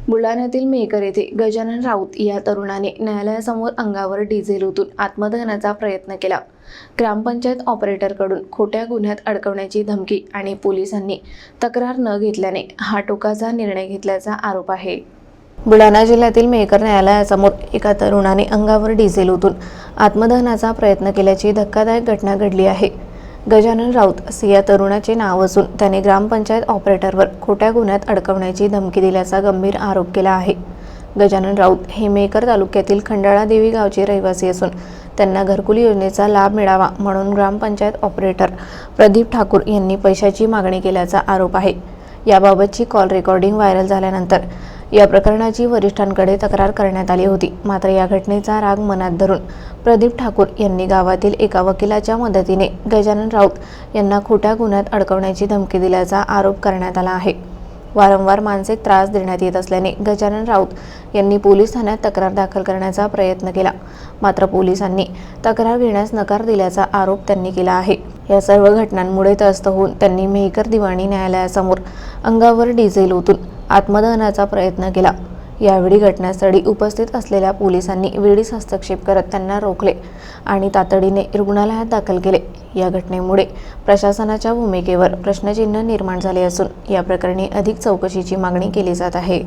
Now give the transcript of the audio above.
बुलढाण्यातील मेहकर येथे गजानन राऊत या तरुणाने न्यायालयासमोर अंगावर डिझेल ओतून आत्मदहनाचा प्रयत्न केला। ग्रामपंचायत ऑपरेटरकडून खोट्या गुन्ह्यात अडकवण्याची धमकी आणि पोलिसांनी तक्रार न घेतल्याने हा टोकाचा निर्णय घेतल्याचा आरोप आहे। बुलढाणा जिल्ह्यातील मेहकर न्यायालयासमोर एका तरुणाने अंगावर डिझेल ओतून आत्मदहनाचा प्रयत्न केल्याची धक्कादायक घटना घडली आहे। गजानन राऊत असे या तरुणाचे नाव असून त्याने ग्रामपंचायत ऑपरेटरवर खोट्या गुन्ह्यात अडकवण्याची धमकी दिल्याचा गंभीर आरोप केला आहे। गजानन राऊत हे मेहकर तालुक्यातील खंडाळा देवी गावचे रहिवासी असून त्यांना घरकुल योजनेचा लाभ मिळावा म्हणून ग्रामपंचायत ऑपरेटर प्रदीप ठाकूर यांनी पैशाची मागणी केल्याचा आरोप आहे। याबाबतची कॉल रेकॉर्डिंग व्हायरल झाल्यानंतर या प्रकरणाची वरिष्ठांकडे तक्रार करण्यात आली होती। मात्र या घटनेचा राग मनात धरून प्रदीप ठाकूर यांनी गावातील एका वकिलाच्या मदतीने गजानन राऊत यांना खोट्या गुन्ह्यात अडकवण्याची धमकी दिल्याचा आरोप करण्यात आला आहे। वारंवार मानसिक त्रास देण्यात येत असल्याने गजानन राऊत यांनी पोलीस ठाण्यात तक्रार दाखल करण्याचा प्रयत्न केला। मात्र पोलिसांनी तक्रार घेण्यास नकार दिल्याचा आरोप त्यांनी केला आहे। या सर्व घटनांमुळे त्रस्त होऊन त्यांनी मेहकर दिवाणी न्यायालयासमोर अंगावर डिझेल ओतून आत्मदहनाचा प्रयत्न केला। यावेळी घटनास्थळी उपस्थित असलेल्या पोलिसांनी वेळीच हस्तक्षेप करत त्यांना रोखले आणि तातडीने रुग्णालयात दाखल केले। या घटनेमुळे प्रशासनाच्या भूमिकेवर प्रश्नचिन्ह निर्माण झाले असून या प्रकरणी अधिक चौकशीची मागणी केली जात आहे।